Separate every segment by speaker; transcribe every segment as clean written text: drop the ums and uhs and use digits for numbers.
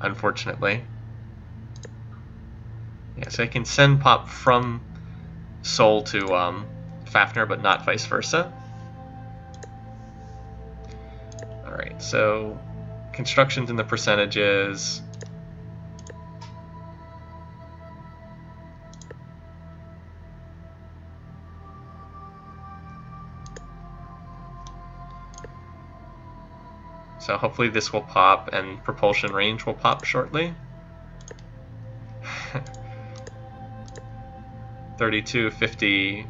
Speaker 1: unfortunately. Yeah, so I can send pop from Sol to Fafnir, but not vice versa. Alright, so constructions in the percentages. So hopefully this will pop and propulsion range will pop shortly. 32, 50.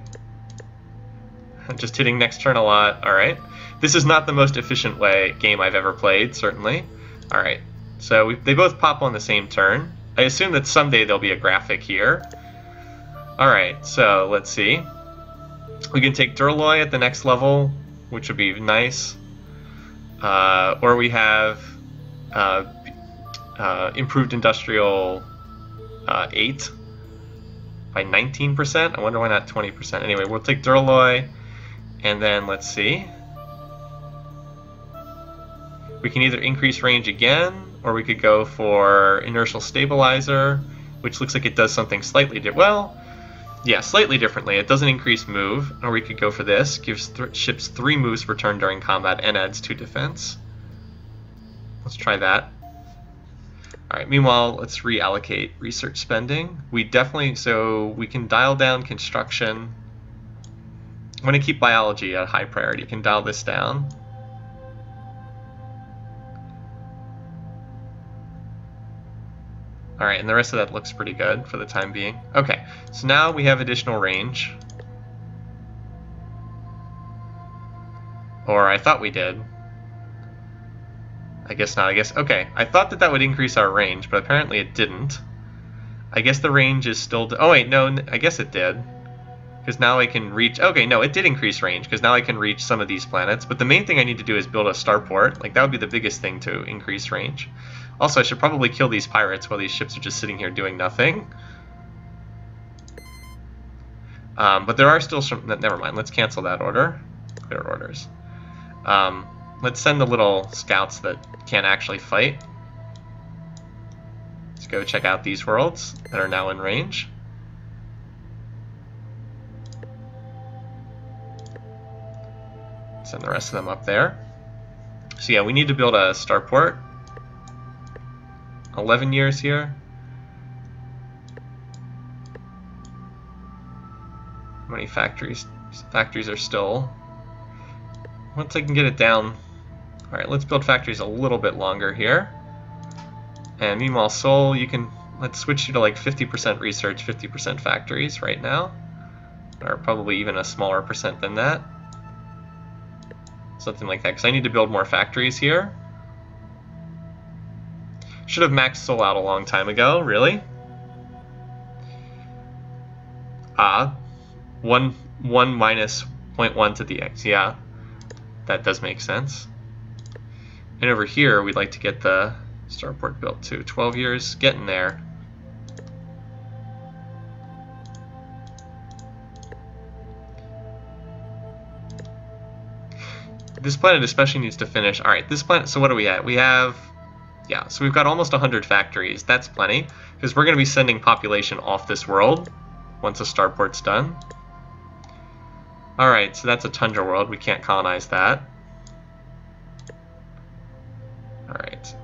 Speaker 1: Just hitting next turn a lot. Alright. This is not the most efficient game I've ever played, certainly. Alright. So they both pop on the same turn. I assume that someday there'll be a graphic here. Alright, so let's see. We can take Durloy at the next level, which would be nice. Or we have improved industrial 8 by 19%. I wonder why not 20%. Anyway, we'll take Durloy, and then let's see. We can either increase range again, or we could go for inertial stabilizer, which looks like it does something slightly different. Well, yeah, slightly differently. It doesn't increase move, or we could go for this. Gives ships 3 moves per turn during combat and adds 2 defense. Let's try that. Alright, meanwhile, let's reallocate research spending. So we can dial down construction. I'm going to keep biology at high priority. You can dial this down. Alright, and the rest of that looks pretty good for the time being. Okay, so now we have additional range. Or I thought we did. I guess not. Okay. I thought that would increase our range, but apparently it didn't. I guess the range is still... Oh, wait, no, I guess it did. Because now I can reach... Okay, no, it did increase range, because now I can reach some of these planets. But the main thing I need to do is build a starport. Like, that would be the biggest thing to increase range. Also, I should probably kill these pirates while these ships are just sitting here doing nothing. But there are still some... Never mind, let's cancel that order. Clear orders. Let's send the little scouts that can't actually fight. Let's go check out these worlds that are now in range. Send the rest of them up there. So yeah, we need to build a starport. 11 years here. How many factories? Factories are still... Once I can get it down... Alright, let's build factories a little bit longer here. And meanwhile, Sol, you can... Let's switch you to like 50% research, 50% factories right now. Or probably even a smaller percent than that. Something like that, because I need to build more factories here. Should have maxed Sol out a long time ago, really. 1 minus 0.1 to the x, yeah. That does make sense. And over here, we'd like to get the starport built too. 12 years, getting there. This planet especially needs to finish. Alright, this planet, so what are we at? We have, yeah, so we've got almost 100 factories. That's plenty, because we're going to be sending population off this world once a starport's done. Alright, so that's a tundra world. We can't colonize that. Alright.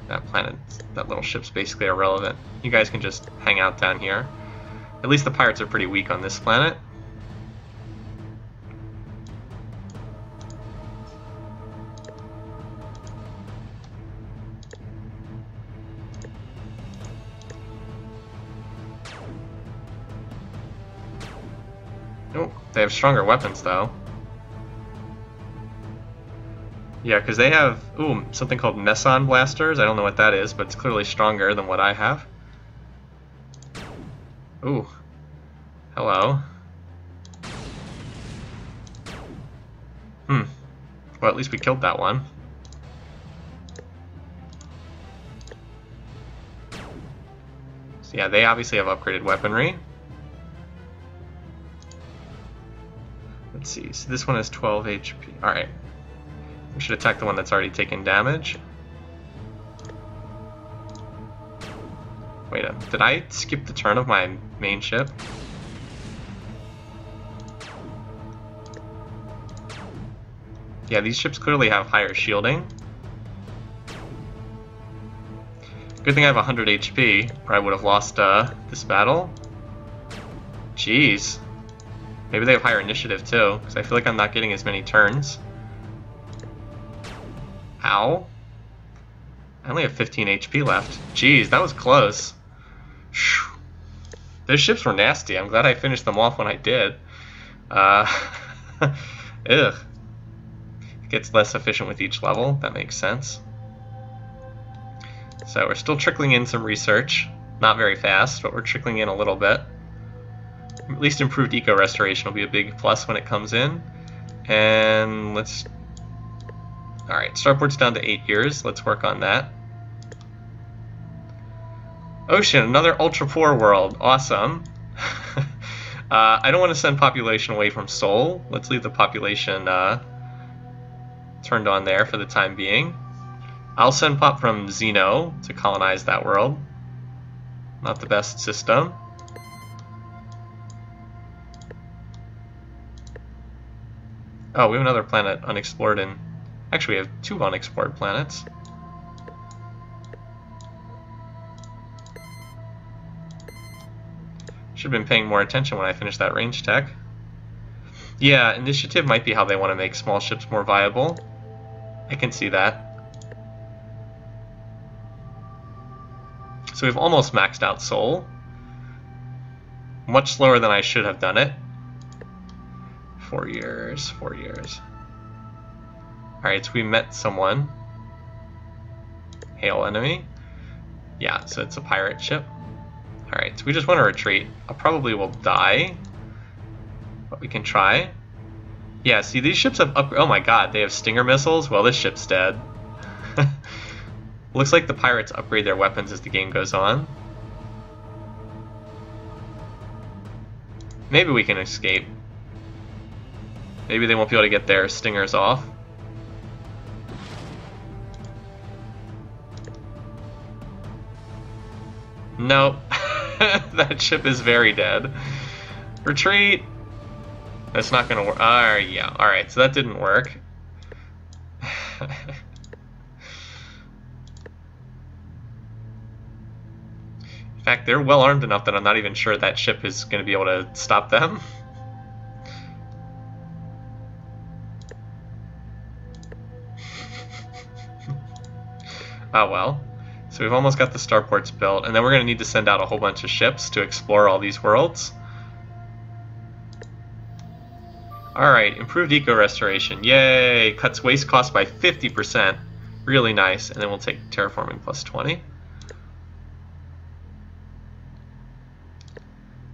Speaker 1: That planet, that little ship's basically irrelevant. You guys can just hang out down here. At least the pirates are pretty weak on this planet. Oh, they have stronger weapons though. Yeah, because they have, ooh, something called Meson blasters. I don't know what that is, but it's clearly stronger than what I have. Ooh. Hello. Well, at least we killed that one. So yeah, they obviously have upgraded weaponry. Let's see, so this one has 12 HP. Alright. We should attack the one that's already taken damage. Wait, did I skip the turn of my main ship? Yeah, these ships clearly have higher shielding. Good thing I have 100 HP, or I would have lost this battle. Jeez. Maybe they have higher initiative too, because I feel like I'm not getting as many turns. Ow. I only have 15 HP left. Jeez, that was close. Whew. Those ships were nasty. I'm glad I finished them off when I did. Ugh. It gets less efficient with each level. That makes sense. So we're still trickling in some research. Not very fast, but we're trickling in a little bit. At least improved eco restoration will be a big plus when it comes in. And let's... Alright, starport's down to 8 years. Let's work on that. Ocean, another ultra poor world. Awesome. I don't want to send population away from Seoul. Let's leave the population turned on there for the time being. I'll send pop from Xeno to colonize that world. Not the best system. Oh, we have another planet unexplored in... Actually, we have 2 unexplored planets. Should have been paying more attention when I finished that range tech. Yeah, initiative might be how they want to make small ships more viable. I can see that. So we've almost maxed out Seoul. Much slower than I should have done it. 4 years, 4 years. Alright, so we met someone. Hail enemy. Yeah, so it's a pirate ship. Alright, so we just want to retreat. I probably will die, but we can try. Yeah, see, these ships have oh my god, they have Stinger missiles? Well, this ship's dead. Looks like the pirates upgrade their weapons as the game goes on. Maybe we can escape. Maybe they won't be able to get their Stingers off. Nope. That ship is very dead. Retreat! That's not gonna work. Yeah, alright, so that didn't work. In fact, they're well armed enough that I'm not even sure that ship is going to be able to stop them. Oh well. So we've almost got the starports built, and then we're going to need to send out a whole bunch of ships to explore all these worlds. Alright, improved eco restoration. Yay! Cuts waste cost by 50%. Really nice. And then we'll take terraforming plus 20.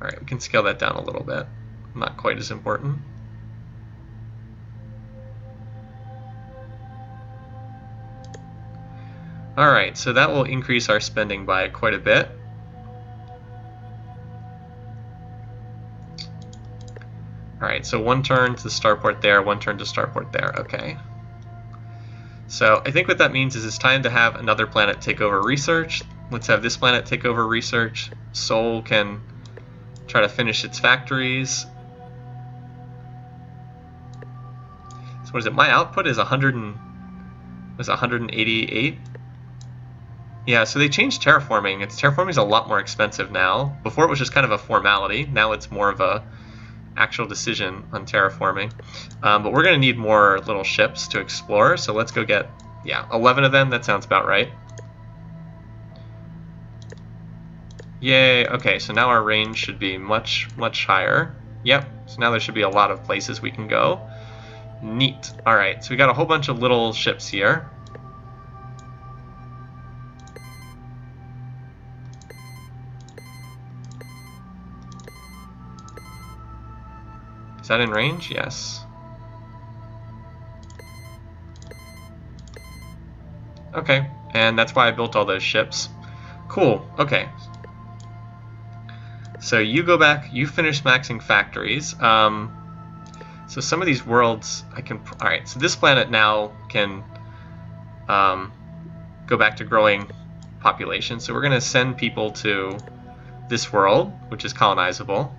Speaker 1: Alright, we can scale that down a little bit. Not quite as important. Alright, so that will increase our spending by quite a bit. Alright, so 1 turn to the starport there, 1 turn to starport there. Okay. So I think what that means is it's time to have another planet take over research. Let's have this planet take over research. Seoul can try to finish its factories. So what is it? My output is 188. Yeah, so they changed terraforming. Terraforming is a lot more expensive now. Before it was just kind of a formality. Now it's more of a actual decision on terraforming. But we're going to need more little ships to explore. So let's go get, 11 of them. That sounds about right. Yay, okay, so now our range should be much, much higher. Yep, so now there should be a lot of places we can go. Neat. Alright, so we got a whole bunch of little ships here. Is that in range? Yes. Okay, and that's why I built all those ships. Cool, okay. So you go back, you finish maxing factories. So some of these worlds I can... Alright, so this planet now can go back to growing population. So we're going to send people to this world, which is colonizable,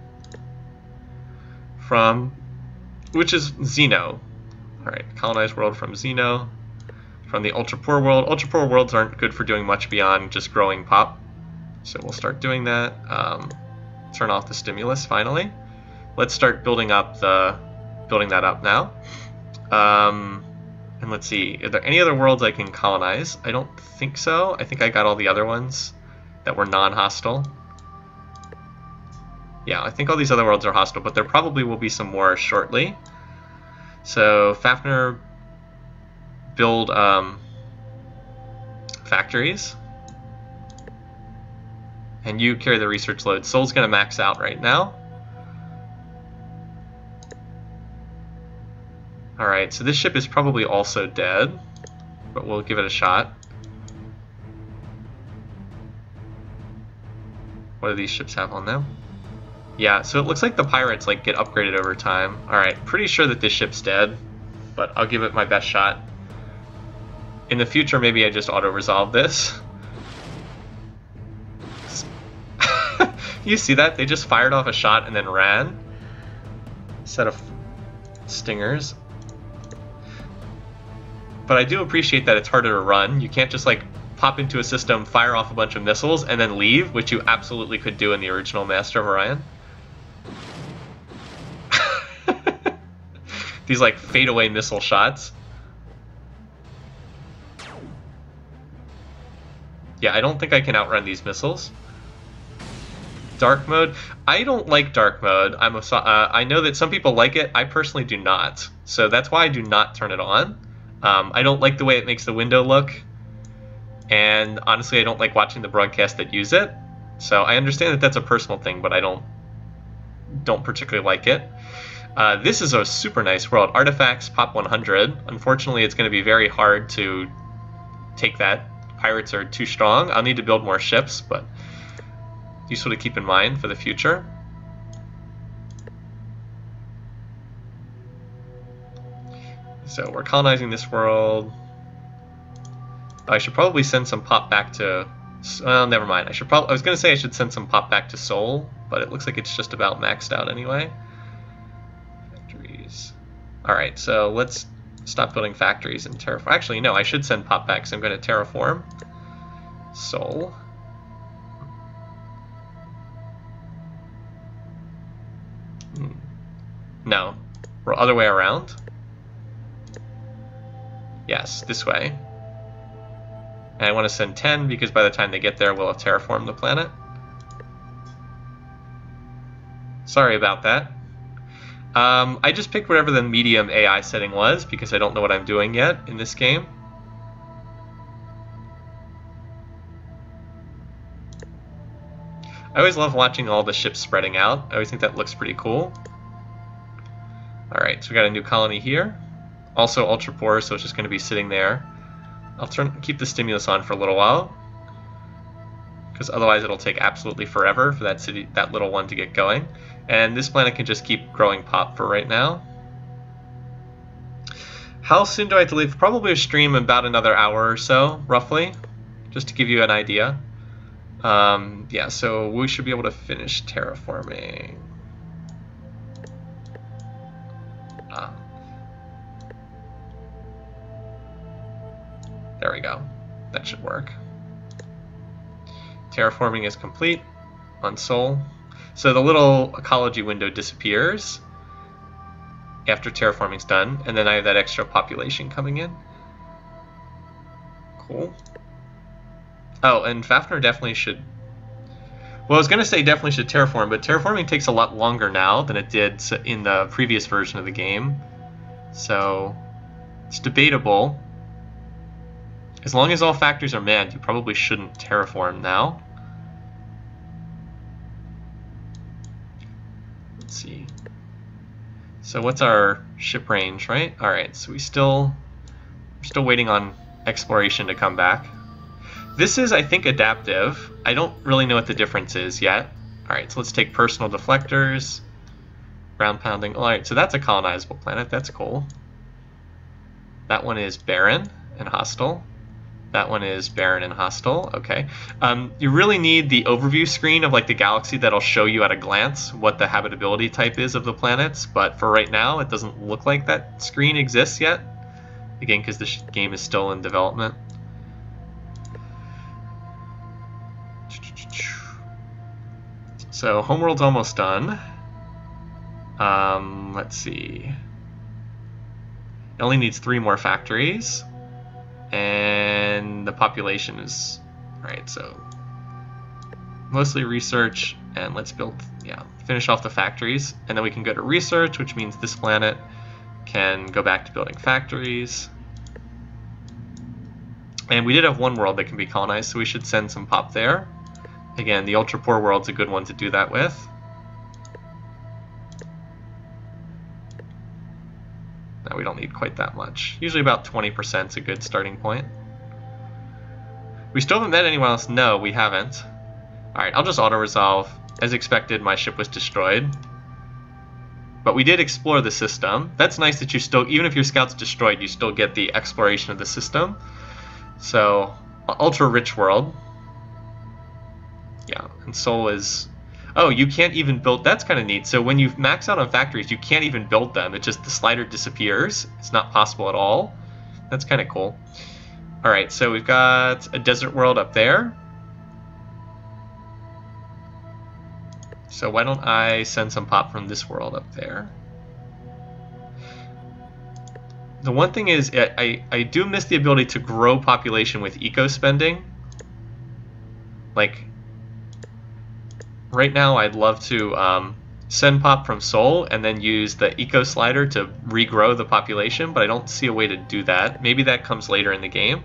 Speaker 1: which is Xeno. Alright, colonized world from Xeno. From the ultra poor world. Ultra poor worlds aren't good for doing much beyond just growing pop. So we'll start doing that. Turn off the stimulus finally. Let's start building that up now. And let's see, are there any other worlds I can colonize? I don't think so. I think I got all the other ones that were non-hostile. Yeah, I think all these other worlds are hostile, but there probably will be some more shortly. So Fafnir, build factories. And you carry the research load. Sol's going to max out right now. Alright, so this ship is probably also dead, but we'll give it a shot. What do these ships have on them? Yeah, so it looks like the pirates get upgraded over time. Alright, pretty sure that this ship's dead, but I'll give it my best shot. In the future, maybe I just auto-resolve this. You see that? They just fired off a shot and then ran. Set of stingers. But I do appreciate that it's harder to run. You can't just pop into a system, fire off a bunch of missiles, and then leave, which you absolutely could do in the original Master of Orion. These fadeaway missile shots. Yeah, I don't think I can outrun these missiles. Dark mode. I don't like dark mode. I know that some people like it. I personally do not. So that's why I do not turn it on. I don't like the way it makes the window look. And honestly, I don't like watching the broadcasts that use it. So I understand that that's a personal thing, but I don't particularly like it. This is a super nice world. Artifacts, Pop 100. Unfortunately, it's going to be very hard to take that. Pirates are too strong. I'll need to build more ships, but useful to keep in mind for the future. So we're colonizing this world. I should probably send some pop back to... Well, never mind. I was going to say I should send some pop back to Seoul, but it looks like it's just about maxed out anyway. Factories. Alright, so let's stop building factories and terraform. Actually, no, I should send pop back, so I'm going to terraform Seoul. No, we're other way around. Yes, this way. And I want to send 10 because by the time they get there, we'll have terraformed the planet. Sorry about that. I just picked whatever the medium AI setting was because I don't know what I'm doing yet in this game. I always love watching all the ships spreading out. I always think that looks pretty cool. Alright, so we got a new colony here. Also ultra poor, so it's just going to be sitting there. I'll keep the stimulus on for a little while, because otherwise it'll take absolutely forever for that little one to get going. And this planet can just keep growing pop for right now. How soon do I have to leave? Probably a stream in about another hour or so, roughly, just to give you an idea. Yeah, so we should be able to finish terraforming. There we go. That should work. Terraforming is complete on Sol. So the little ecology window disappears after terraforming's done, and then I have that extra population coming in. Cool. Oh, and Fafnir definitely should... Well, I was going to say definitely should terraform, but terraforming takes a lot longer now than it did in the previous version of the game. So it's debatable. As long as all factories are manned, you probably shouldn't terraform now. Let's see. So what's our ship range, right? Alright, so we're still waiting on exploration to come back. This is, I think, adaptive. I don't really know what the difference is yet. Alright, so let's take personal deflectors. ground pounding. All right, so that's a colonizable planet. That's cool. That one is barren and hostile. That one is barren and hostile. Okay. You really need the overview screen of like the galaxy that'll show you at a glance what the habitability type is of the planets. But for right now, it doesn't look like that screen exists yet. Again, because the game is still in development. So homeworld's almost done. Let's see. It only needs 3 more factories. And the population is, right, so mostly research, and let's build, finish off the factories, and then we can go to research, which means this planet can go back to building factories. And we did have one world that can be colonized, so we should send some pop there. Again, the ultra poor world's a good one to do that with. No, we don't need quite that much. Usually about 20% is a good starting point. We still haven't met anyone else. No, we haven't. Alright, I'll just auto-resolve. As expected, my ship was destroyed. But we did explore the system. That's nice that you still, even if your scout's destroyed, you still get the exploration of the system. So, ultra-rich world. Yeah, and Sol is... Oh, you can't even build... That's kind of neat. So when you max out on factories, you can't even build them. It just, the slider disappears. It's not possible at all. That's kind of cool. All right, so we've got a desert world up there. So why don't I send some pop from this world up there? The one thing is, I do miss the ability to grow population with eco-spending. Like... Right now, I'd love to send pop from Sol and then use the eco slider to regrow the population, but I don't see a way to do that. Maybe that comes later in the game.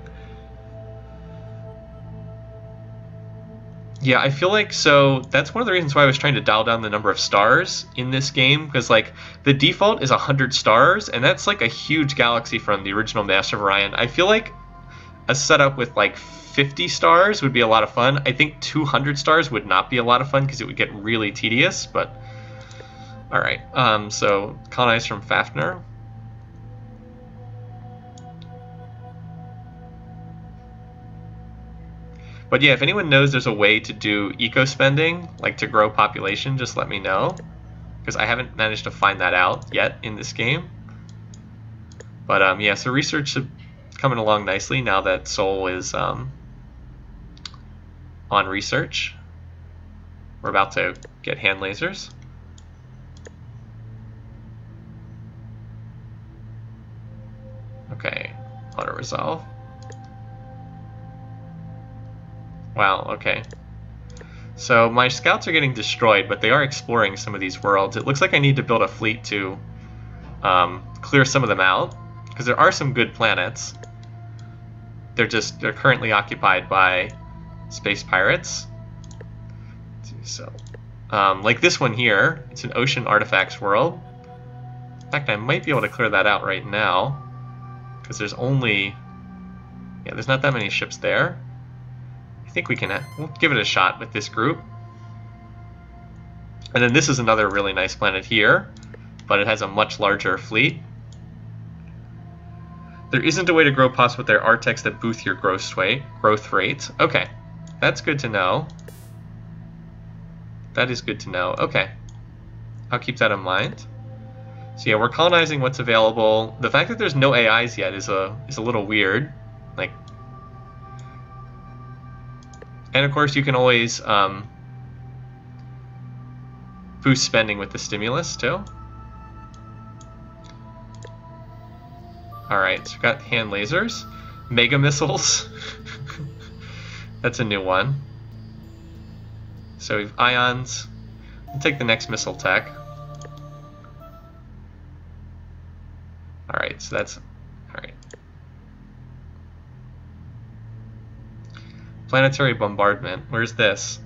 Speaker 1: Yeah, I feel like, so that's one of the reasons why I was trying to dial down the number of stars in this game, because like the default is 100 stars, and that's like a huge galaxy from the original Master of Orion. I feel like a setup with like 50 stars would be a lot of fun. I think 200 stars would not be a lot of fun because it would get really tedious, but all right. So colonize from Fafnir. But yeah, if anyone knows there's a way to do eco spending, like to grow population, just let me know, because I haven't managed to find that out yet in this game. But yeah, so research is coming along nicely now that Sol is on research. We're about to get hand lasers. Okay, auto resolve. Wow, okay. So my scouts are getting destroyed, but they are exploring some of these worlds. It looks like I need to build a fleet to clear some of them out, because there are some good planets. They're currently occupied by space pirates. So, like this one here, it's an ocean artifacts world. In fact, I might be able to clear that out right now, because there's only, there's not that many ships there. I think we'll give it a shot with this group. And then this is another really nice planet here, but it has a much larger fleet. There isn't a way to grow pops with their Artex that boost your growth rate. Okay, that's good to know. That is good to know. Okay, I'll keep that in mind. So yeah, we're colonizing what's available. The fact that there's no AIs yet is a little weird. Like, and of course you can always boost spending with the stimulus too. Alright, so we've got hand lasers. Mega missiles. That's a new one. So we've ions. We'll take the next missile tech. Alright, so that's... Alright. Planetary bombardment. Where's this?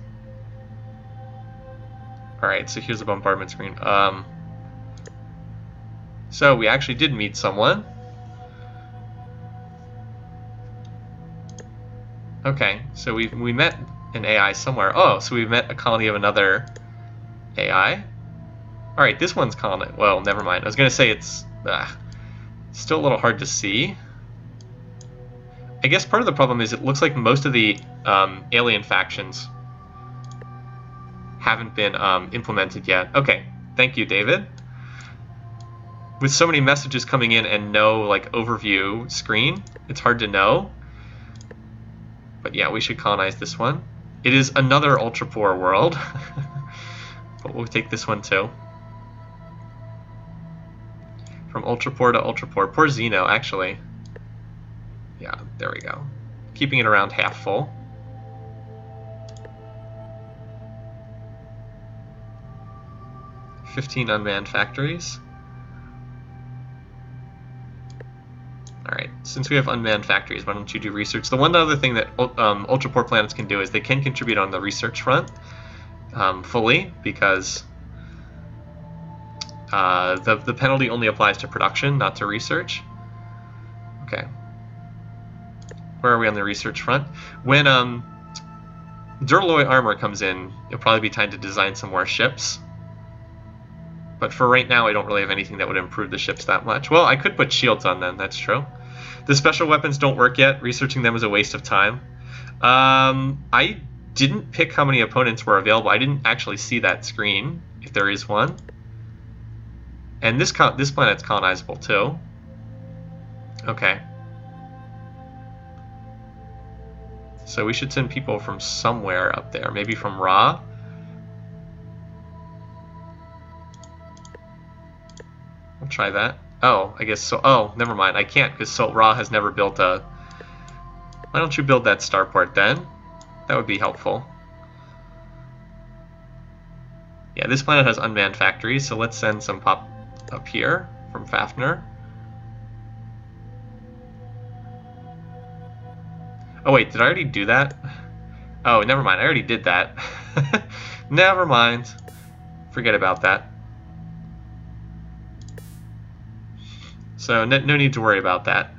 Speaker 1: Alright, so here's the bombardment screen. So we actually did meet someone. Okay, so we met an AI somewhere. Oh, so we met a colony of another AI. Alright, this one's colonized. Well, never mind. I was going to say it's still a little hard to see. I guess part of the problem is it looks like most of the alien factions haven't been implemented yet. Okay, thank you, David. With so many messages coming in and no like overview screen, it's hard to know. But yeah, we should colonize this one. It is another ultra poor world, but we'll take this one too. From ultra poor to ultra poor. Poor Xeno, actually. Yeah, there we go. Keeping it around half full. $15 unmanned factories. Alright, since we have unmanned factories, why don't you do research? The one other thing that ultra poor planets can do is they can contribute on the research front fully, because the penalty only applies to production, not to research. Okay. Where are we on the research front? When Duralloy armor comes in, it'll probably be time to design some more ships. But for right now, I don't really have anything that would improve the ships that much. Well, I could put shields on them, that's true. The special weapons don't work yet. Researching them is a waste of time. I didn't pick how many opponents were available. I didn't actually see that screen, if there is one. And this planet's colonizable too. Okay. So we should send people from somewhere up there. Maybe from Ra. I'll try that. Oh, I guess so. Oh, never mind. I can't because Ra has never built a... Why don't you build that starport then? That would be helpful. Yeah, this planet has unmanned factories, so let's send some pop up here from Fafnir. Oh wait, did I already do that? Oh, never mind. I already did that. Never mind. Forget about that. So no need to worry about that.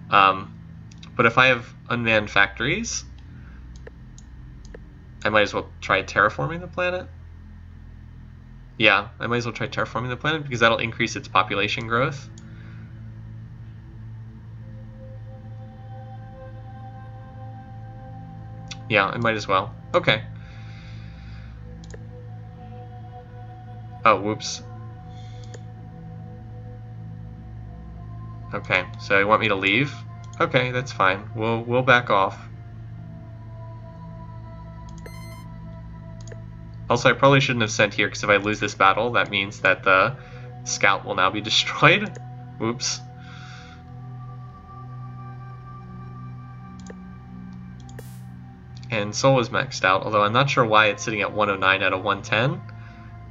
Speaker 1: But if I have unmanned factories, I might as well try terraforming the planet. Yeah, I might as well try terraforming the planet because that'll increase its population growth. Yeah, I might as well. Okay. Oh, whoops. Okay, so you want me to leave? Okay, that's fine. We'll back off. Also, I probably shouldn't have sent here, because if I lose this battle, that means that the scout will now be destroyed. Whoops. And Sulla's maxed out, although I'm not sure why it's sitting at 109 out of 110.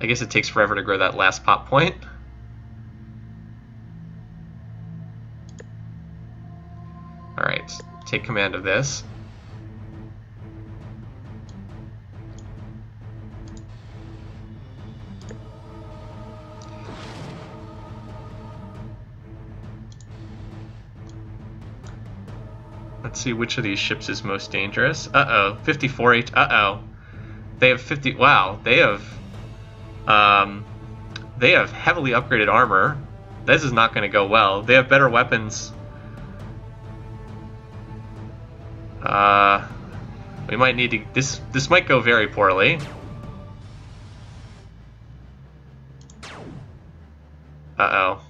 Speaker 1: I guess it takes forever to grow that last pop point. Alright, take command of this. Let's see which of these ships is most dangerous. Uh-oh, 54 H. Uh-oh. They have 50. Wow, they have heavily upgraded armor. This is not going to go well. They have better weapons. We might need to. This might go very poorly. Uh-oh.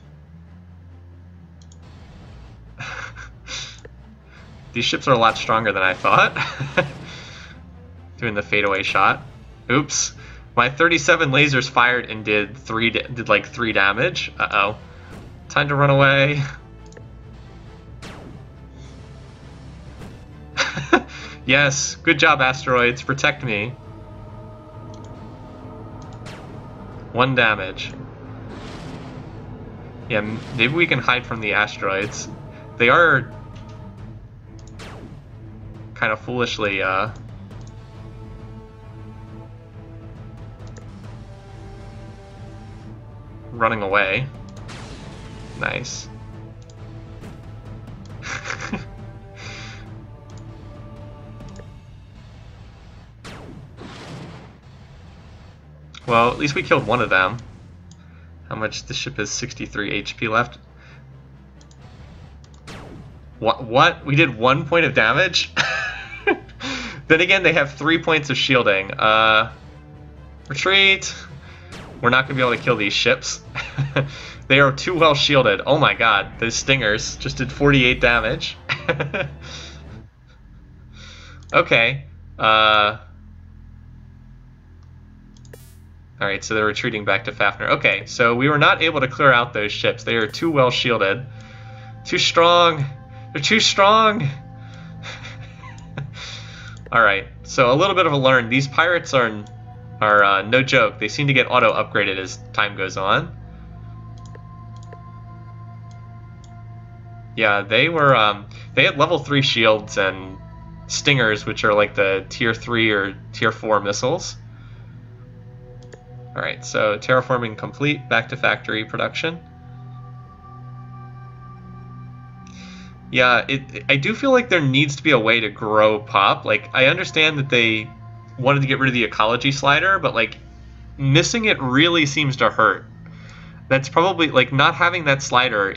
Speaker 1: These ships are a lot stronger than I thought. Doing the fadeaway shot. Oops. My 37 lasers fired and did like 3 damage. Uh-oh. Time to run away. Yes, good job, asteroids. Protect me. 1 damage. Yeah, maybe we can hide from the asteroids. They are kind of foolishly running away. Nice. Well, at least we killed one of them. How much? The ship has 63 HP left. What? We did 1 point of damage? Then again, they have 3 points of shielding. Retreat! We're not going to be able to kill these ships. They are too well shielded. Oh my god, those stingers just did 48 damage. Okay. Alright, so they're retreating back to Fafnir. Okay, so we were not able to clear out those ships. They are too well shielded. Too strong! They're too strong! Alright, so a little bit of a learn. These pirates are no joke. They seem to get auto-upgraded as time goes on. Yeah, they were, they had level 3 shields and stingers, which are like the tier 3 or tier 4 missiles. Alright, so terraforming complete, back to factory production. Yeah, I do feel like there needs to be a way to grow pop. Like, I understand that they wanted to get rid of the ecology slider, but like, missing it really seems to hurt. That's probably, like, not having that slider,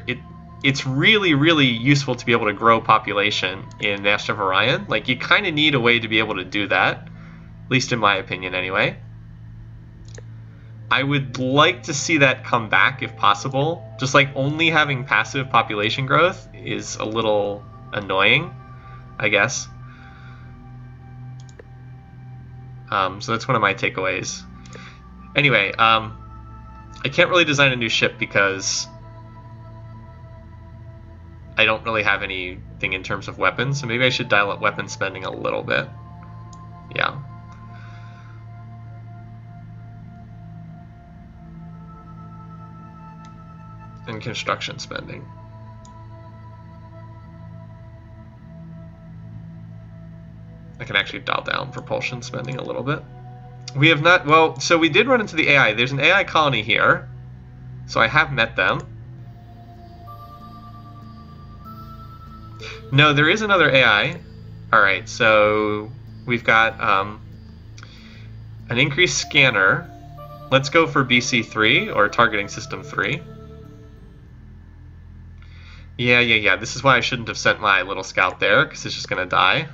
Speaker 1: it's really, really useful to be able to grow population in Master of Orion. Like, you kind of need a way to be able to do that, at least in my opinion anyway. I would like to see that come back if possible. Just like only having passive population growth is a little annoying, I guess. So that's one of my takeaways. Anyway, I can't really design a new ship because I don't really have anything in terms of weapons, so maybe I should dial up weapon spending a little bit. Yeah. And construction spending. I can actually dial down propulsion spending a little bit. We have not, well, so we did run into the AI. There's an AI colony here, so I have met them. No, there is another AI. Alright, so we've got an increased scanner. Let's go for BC3, or targeting system 3. Yeah. This is why I shouldn't have sent my little scout there, because it's just going to die.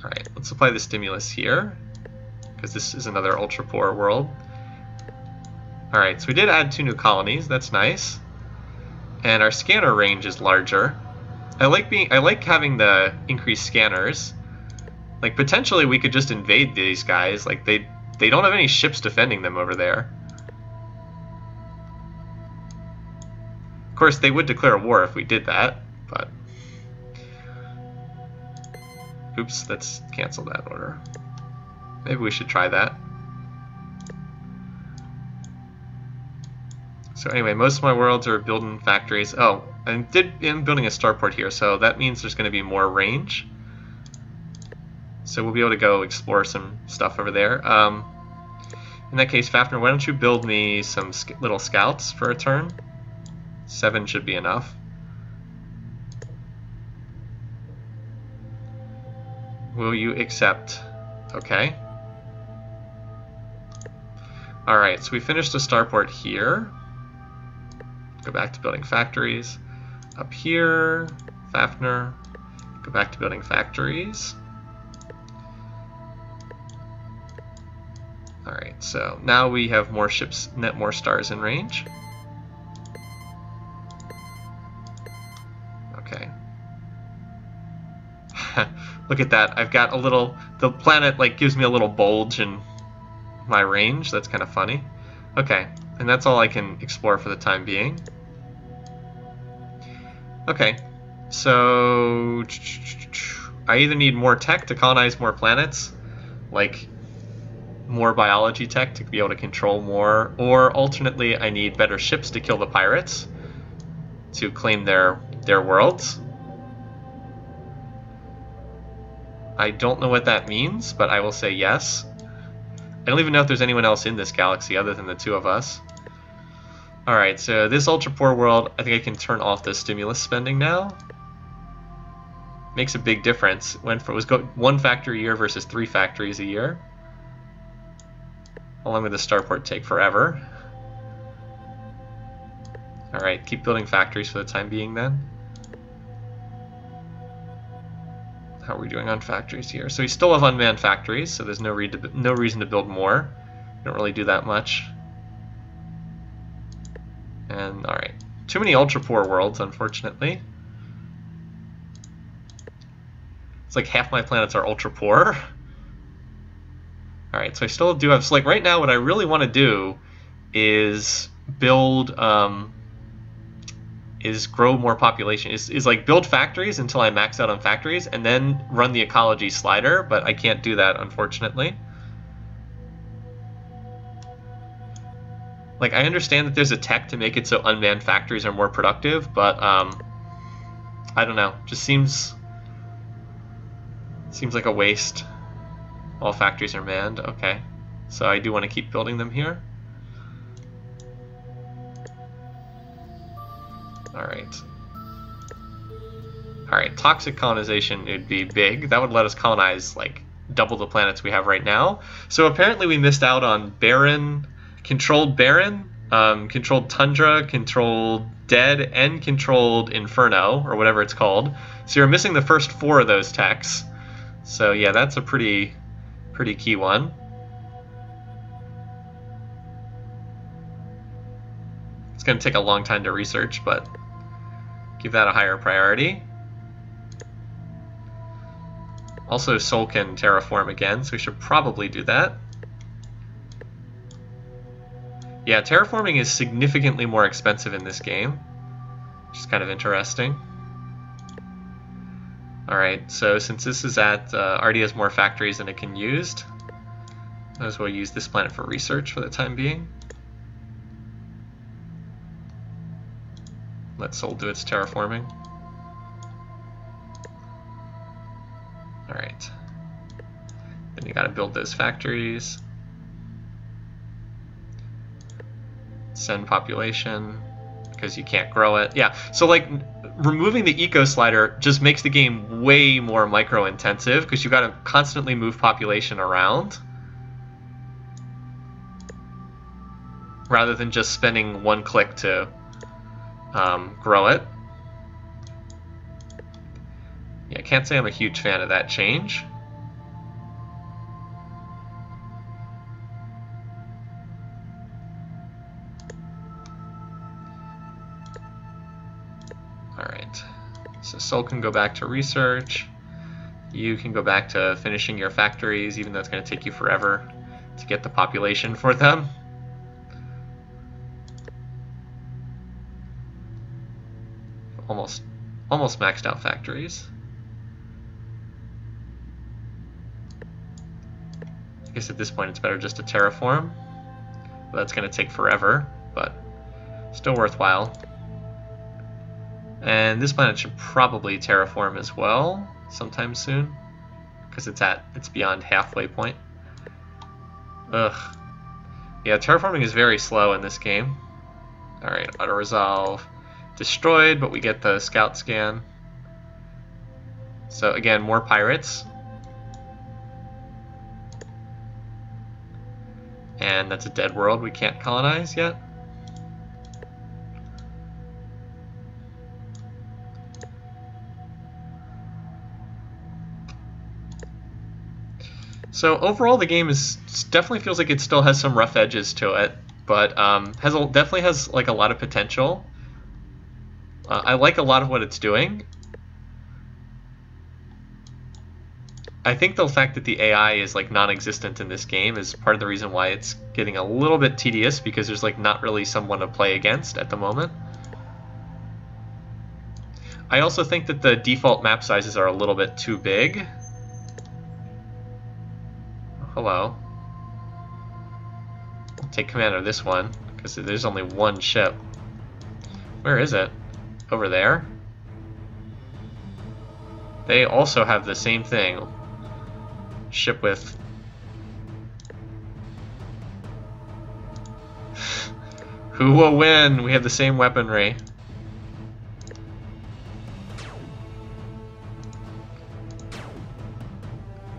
Speaker 1: Alright, let's apply the stimulus here, because this is another ultra-poor world. Alright, so we did add 2 new colonies. That's nice. And our scanner range is larger. I like having the increased scanners. Like, potentially we could just invade these guys. Like, they don't have any ships defending them over there. Of course, they would declare war if we did that, but... Oops, let's cancel that order. Maybe we should try that. So anyway, most of my worlds are building factories. Oh, I'm building a starport here, so that means there's going to be more range. So we'll be able to go explore some stuff over there. In that case, Fafnir, why don't you build me some little scouts for a turn? 7 should be enough. Will you accept? Okay. Alright, so we finished the starport here. Go back to building factories. Up here, Fafnir. Go back to building factories. Alright, so now we have more ships, more stars in range. Okay. Look at that. I've got a little... The planet, like, gives me a little bulge in my range. That's kind of funny. Okay, and that's all I can explore for the time being. Okay, so... I either need more tech to colonize more planets, like more biology tech to be able to control more, or alternately I need better ships to kill the pirates to claim their worlds. I don't know what that means, but I will say yes. I don't even know if there's anyone else in this galaxy other than the 2 of us. Alright, so this ultra-poor world, I think I can turn off the stimulus spending now. Makes a big difference. When it was 1 factory a year versus 3 factories a year. How long would the starport take? Forever. Alright, keep building factories for the time being then. How are we doing on factories here? So we still have unmanned factories, so there's no reason to build more. Don't really do that much. And alright, too many ultra poor worlds, unfortunately. It's like half my planets are ultra poor. Alright, so I still do have, so like right now what I really want to do is build, is grow more population, is like build factories until I max out on factories and then run the ecology slider, but I can't do that unfortunately. Like, I understand that there's a tech to make it so unmanned factories are more productive, but I don't know, just seems like a waste. All factories are manned. Okay, so I do want to keep building them here. Alright. Alright, toxic colonization would be big. That would let us colonize like double the planets we have right now. So apparently we missed out on barren, controlled tundra, controlled dead, and controlled inferno, or whatever it's called. So you're missing the first 4 of those techs. So yeah, that's a pretty key one. It's going to take a long time to research, but give that a higher priority. Also, Sol can terraform again, so we should probably do that. Yeah, terraforming is significantly more expensive in this game, which is kind of interesting. Alright, so since this is at, already has more factories than it can use, might as well use this planet for research for the time being. Let Sol do its terraforming. Alright. Then you gotta build those factories. Send population, because you can't grow it. Yeah, so like, removing the eco slider just makes the game way more micro intensive because you got to constantly move population around rather than just spending one click to grow it. Yeah, I can't say I'm a huge fan of that change. Alright, so Sol can go back to research. You can go back to finishing your factories, even though it's going to take you forever to get the population for them. Almost maxed out factories. I guess at this point it's better just to terraform. Well, that's going to take forever, but still worthwhile. And this planet should probably terraform as well sometime soon, because it's beyond halfway point. Ugh. Yeah, terraforming is very slow in this game. Alright, auto-resolve. Destroyed, but we get the scout scan. So again, more pirates. And that's a dead world we can't colonize yet. So overall, the game definitely feels like it still has some rough edges to it, but definitely has like a lot of potential. I like a lot of what it's doing. I think the fact that the AI is like non-existent in this game is part of the reason why it's getting a little bit tedious, because there's like not really someone to play against at the moment. I also think that the default map sizes are a little bit too big. Hello. I'll take command of this one, because there's only one ship. Where is it? Over there? They also have the same thing. Ship with... Who will win? We have the same weaponry.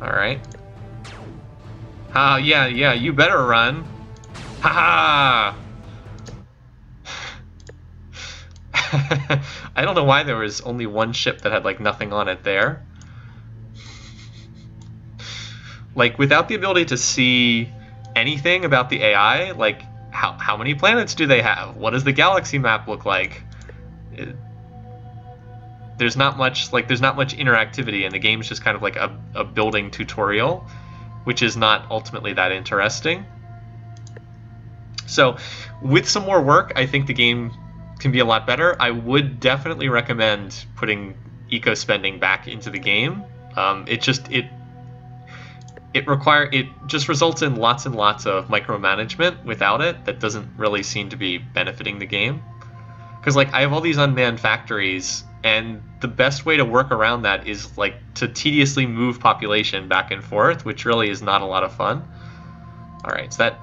Speaker 1: Alright. Yeah, you better run. Ha ha! I don't know why there was only one ship that had like nothing on it there. Like, without the ability to see anything about the AI, like, how many planets do they have? What does the galaxy map look like? There's not much interactivity, and the game's just kind of like a building tutorial, which is not ultimately that interesting. So, with some more work, I think the game can be a lot better. I would definitely recommend putting eco-spending back into the game. It just results in lots and lots of micromanagement without it that doesn't really seem to be benefiting the game. Because like I have all these unmanned factories, and the best way to work around that is like to tediously move population back and forth, which really is not a lot of fun. All right, so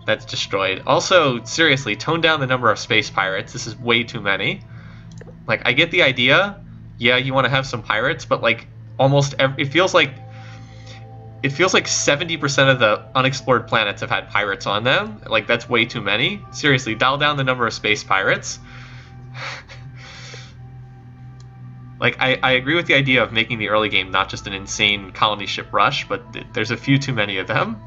Speaker 1: that's destroyed. Also, seriously, tone down the number of space pirates. This is way too many. Like, I get the idea. Yeah, you want to have some pirates, but like it feels like 70% of the unexplored planets have had pirates on them. Like, that's way too many. Seriously, dial down the number of space pirates. Like, I agree with the idea of making the early game not just an insane colony ship rush, but there's a few too many of them.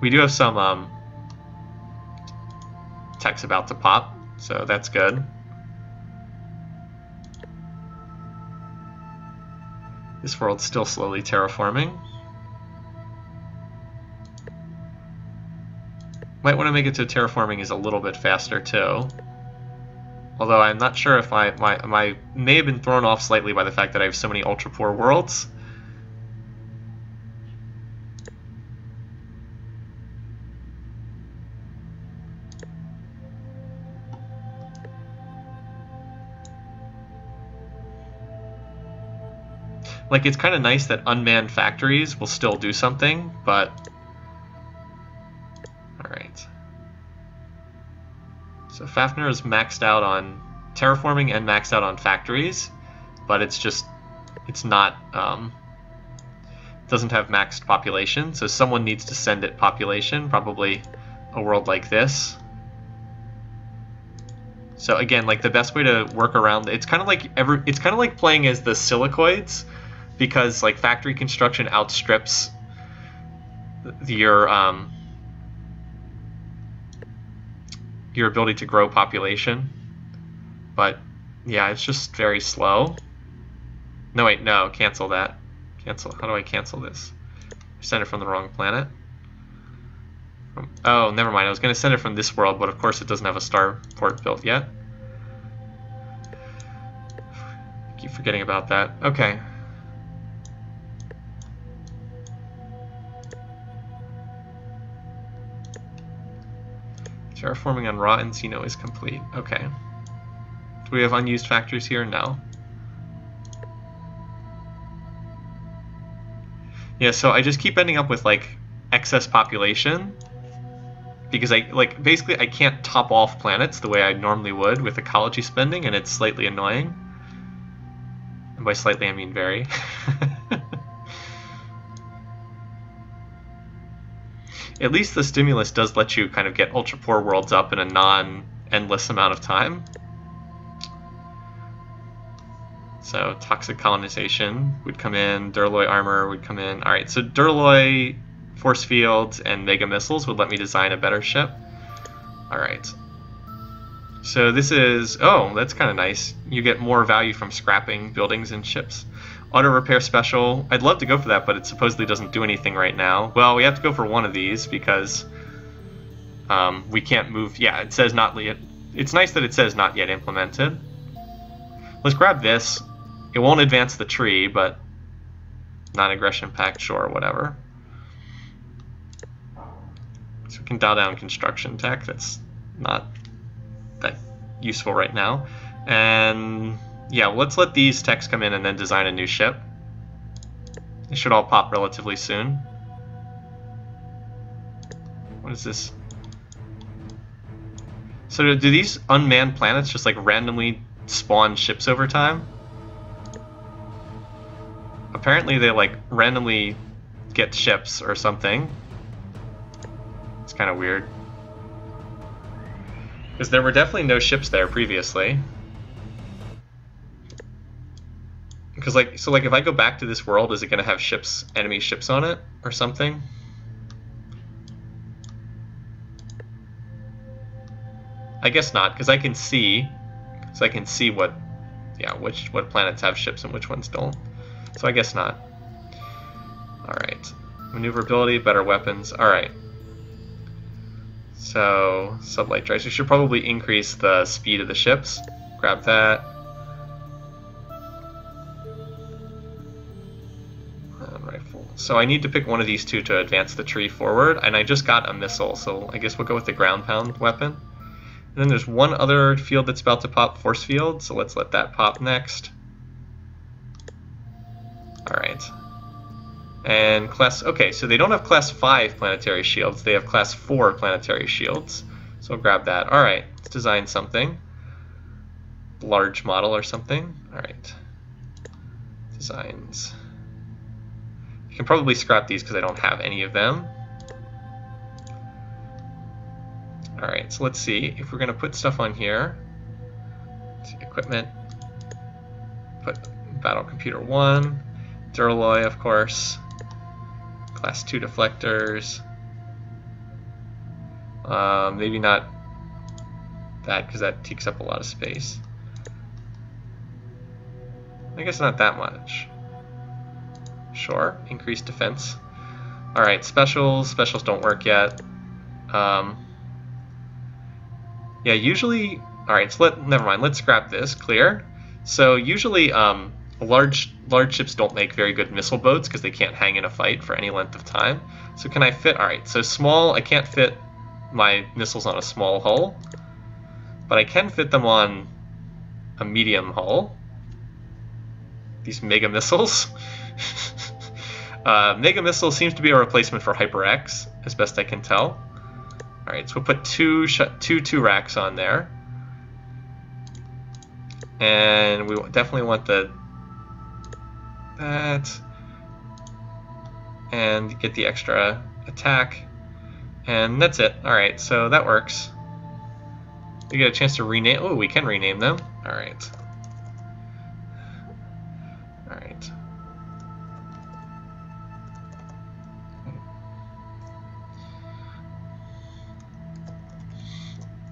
Speaker 1: We do have some techs about to pop, so that's good. This world's still slowly terraforming. Might want to make it so terraforming is a little bit faster too. Although I'm not sure if I may have been thrown off slightly by the fact that I have so many ultra poor worlds. Like, it's kind of nice that unmanned factories will still do something, but... Alright. So Fafnir is maxed out on terraforming and maxed out on factories, but it's not, doesn't have maxed population, so someone needs to send it population, probably a world like this. So again, like, the best way to work around it's kind of like playing as the silicoids, because like factory construction outstrips your ability to grow population. But yeah, it's just very slow. No, wait, no, cancel that. Cancel. How do I cancel this? I sent it from the wrong planet. Oh, never mind. I was going to send it from this world, but of course it doesn't have a starport built yet. I keep forgetting about that. Okay. Terraforming on Ra and Xeno is complete. Okay. Do we have unused factories here? No. Yeah, so I just keep ending up with like excess population because basically I can't top off planets the way I normally would with ecology spending, and it's slightly annoying. And by slightly I mean very. At least the stimulus does let you kind of get ultra poor worlds up in a non-endless amount of time. So toxic colonization would come in, Durloy armor would come in. Alright, so Durloy force fields and mega missiles would let me design a better ship. Alright. So this is, oh, that's kind of nice. You get more value from scrapping buildings and ships. Auto repair special. I'd love to go for that, but it supposedly doesn't do anything right now. Well, we have to go for one of these because we can't move. Yeah, it says not yet. It's nice that it says not yet implemented. Let's grab this. It won't advance the tree, but non-aggression pact, sure, whatever. So we can dial down construction tech. That's not that useful right now. And yeah, let's let these techs come in and then design a new ship. They should all pop relatively soon. What is this? So do these unmanned planets just like randomly spawn ships over time? Apparently they like randomly get ships or something. It's kind of weird. Because there were definitely no ships there previously. Because like, so like if I go back to this world, is it going to have ships, enemy ships on it or something? I guess not, because I can see, what, yeah, what planets have ships and which ones don't. So I guess not. All right, maneuverability, better weapons. All right. So sublight drives. We should probably increase the speed of the ships. Grab that. Rifle. So I need to pick one of these two to advance the tree forward, and I just got a missile, so I guess we'll go with the ground pound weapon. And then there's one other field that's about to pop, force field, so let's let that pop next. Alright. And class, okay, so they don't have class 5 planetary shields, they have class 4 planetary shields. So I'll grab that. Alright, let's design something. Large model or something. Alright. Designs. You can probably scrap these because I don't have any of them. Alright, so let's see if we're going to put stuff on here. Let's see, equipment. Put battle computer 1. Duralloy, of course. Class 2 deflectors. Maybe not that because that takes up a lot of space. I guess not that much. Sure, increased defense. Alright, specials. Specials don't work yet. Yeah, usually... Alright, so never mind, let's scrap this. Clear. So usually large ships don't make very good missile boats because they can't hang in a fight for any length of time. So can I fit... Alright, so small, I can't fit my missiles on a small hull. But I can fit them on a medium hull. These mega missiles. Mega missile seems to be a replacement for Hyper X, as best I can tell. Alright, so we'll put two racks on there. And we definitely want that. And get the extra attack. And that's it. Alright, so that works. We get a chance to rename... Oh, we can rename them. Alright. Alright.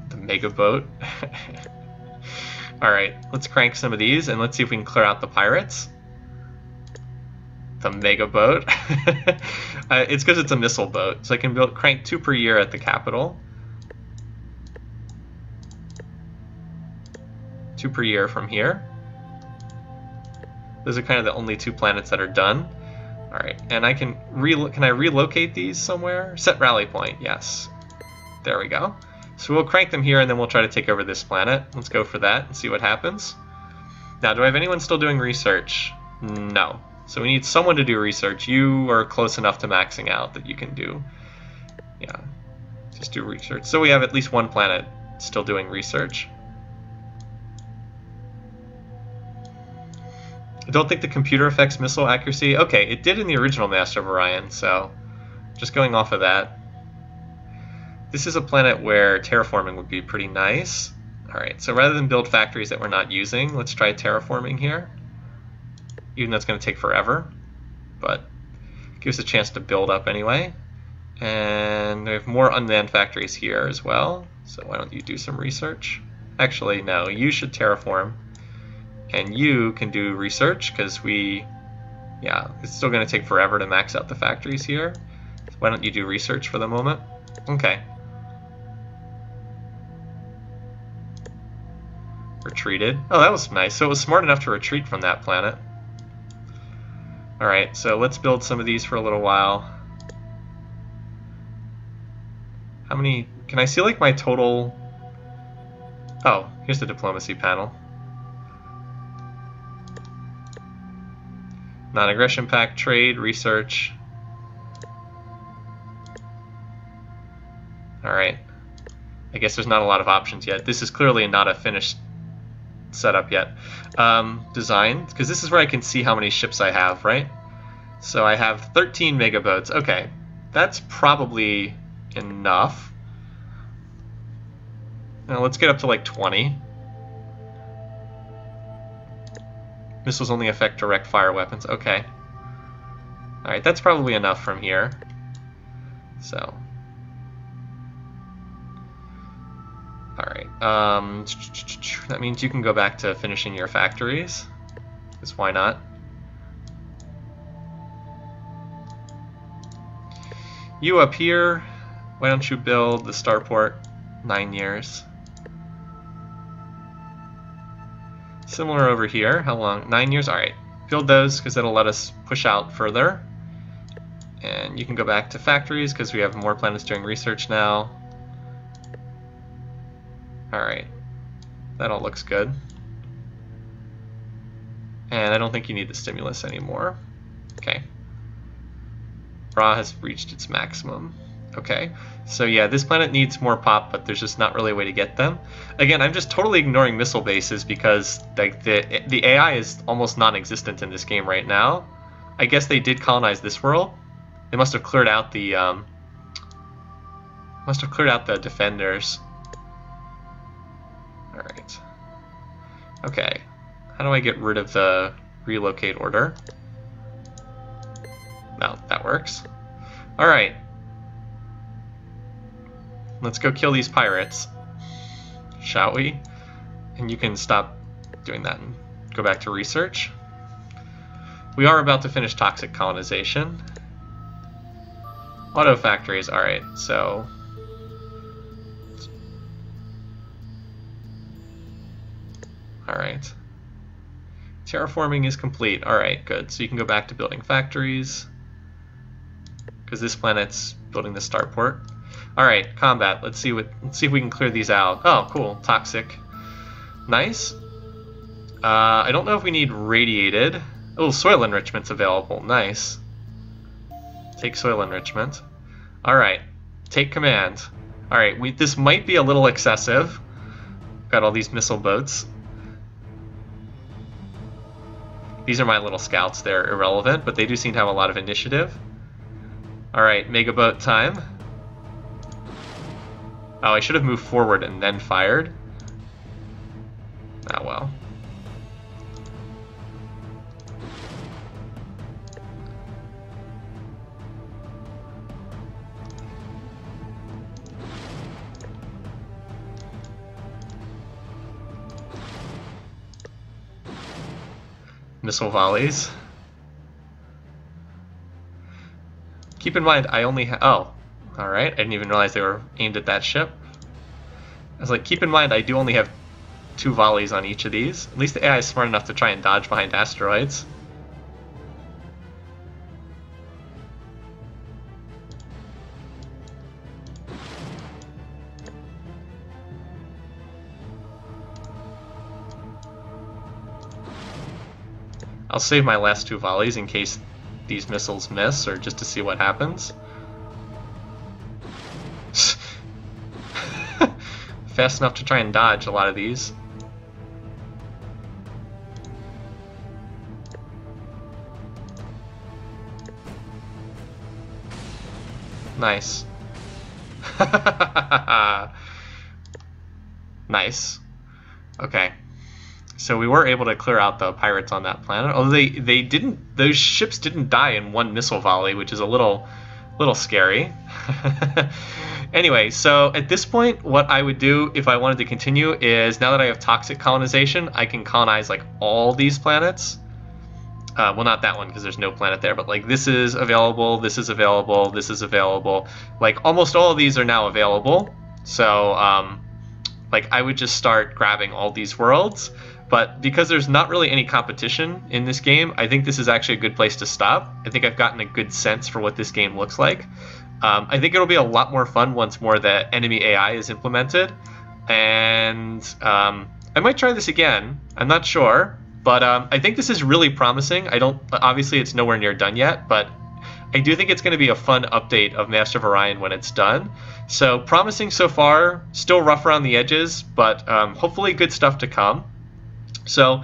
Speaker 1: The Mega Boat. Alright, let's crank some of these and let's see if we can clear out the pirates. The Mega Boat. It's because it's a missile boat, so I can crank 2 per year at the capital. 2 per year from here. Those are kind of the only 2 planets that are done. Alright, and I can I relocate these somewhere? Set rally point, yes. There we go. So we'll crank them here and then we'll try to take over this planet. Let's go for that and see what happens. Now, do I have anyone still doing research? No. So we need someone to do research. You are close enough to maxing out that you can do, yeah, just do research. So we have at least 1 planet still doing research. I don't think the computer affects missile accuracy. Okay, it did in the original Master of Orion, so just going off of that. This is a planet where terraforming would be pretty nice. Alright, so rather than build factories that we're not using, let's try terraforming here. Even though it's going to take forever, but gives us a chance to build up anyway. And we have more unmanned factories here as well, so why don't you do some research? Actually, no, you should terraform. And you can do research, because yeah, it's still going to take forever to max out the factories here. So why don't you do research for the moment? Okay. Retreated. Oh, that was nice. So it was smart enough to retreat from that planet. Alright, so let's build some of these for a little while. How many... Can I see, like, my total... Oh, here's the diplomacy panel. Non-aggression pact, trade, research. Alright. I guess there's not a lot of options yet. This is clearly not a finished setup yet. Design, because this is where I can see how many ships I have, right? So I have 13 megaboats. Okay, that's probably enough. Now let's get up to like 20. Missiles only affect direct fire weapons. Okay. Alright, that's probably enough from here. So. Alright. That means you can go back to finishing your factories. Because why not? You up here, why don't you build the starport? 9 years. Similar over here. How long? 9 years? Alright. Build those because that'll let us push out further. And you can go back to factories because we have more planets doing research now. Alright. That all looks good. And I don't think you need the stimulus anymore. Okay. Ra has reached its maximum. Okay, so yeah, this planet needs more pop, but there's just not really a way to get them. Again, I'm just totally ignoring missile bases because like the AI is almost non-existent in this game right now. I guess they did colonize this world. They must have cleared out the defenders. All right. Okay. How do I get rid of the relocate order? No, that works. All right. Let's go kill these pirates, shall we? And you can stop doing that and go back to research. We are about to finish toxic colonization. Auto factories, alright, so... Alright. Terraforming is complete, alright, good. So you can go back to building factories. Because this planet's building the starport. Alright, combat. Let's see if we can clear these out. Oh, cool. Toxic. Nice. I don't know if we need radiated. Oh, soil enrichment's available. Nice. Take soil enrichment. Alright. Take command. Alright, this might be a little excessive. Got all these missile boats. These are my little scouts. They're irrelevant, but they do seem to have a lot of initiative. Alright, mega boat time. Oh, I should have moved forward and then fired. Ah, well. Missile volleys. Keep in mind, I only have... Oh. Alright, I didn't even realize they were aimed at that ship. I was like, keep in mind, I do only have 2 volleys on each of these. At least the AI is smart enough to try and dodge behind asteroids. I'll save my last 2 volleys in case these missiles miss, or just to see what happens. Fast enough to try and dodge a lot of these. Nice. Nice. Okay. So we were able to clear out the pirates on that planet. Although they didn't, those ships didn't die in one missile volley, which is a little scary. Anyway, so at this point, what I would do if I wanted to continue is, now that I have toxic colonization, I can colonize like all these planets. Well, not that one because there's no planet there, but like this is available, this is available, this is available. Like almost all of these are now available. So like I would just start grabbing all these worlds. But because there's not really any competition in this game, I think this is actually a good place to stop. I think I've gotten a good sense for what this game looks like. I think it'll be a lot more fun once more the enemy AI is implemented. And I might try this again. I'm not sure. But I think this is really promising. Obviously, it's nowhere near done yet, but I do think it's going to be a fun update of Master of Orion when it's done. So promising so far, still rough around the edges, but hopefully good stuff to come. So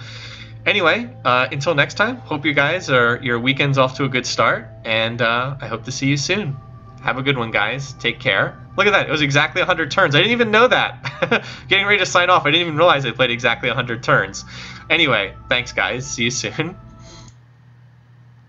Speaker 1: anyway, until next time, hope you guys your weekend's off to a good start, and I hope to see you soon. Have a good one, guys. Take care. Look at that. It was exactly 100 turns. I didn't even know that. Getting ready to sign off. I didn't even realize I played exactly 100 turns. Anyway, thanks, guys. See you soon.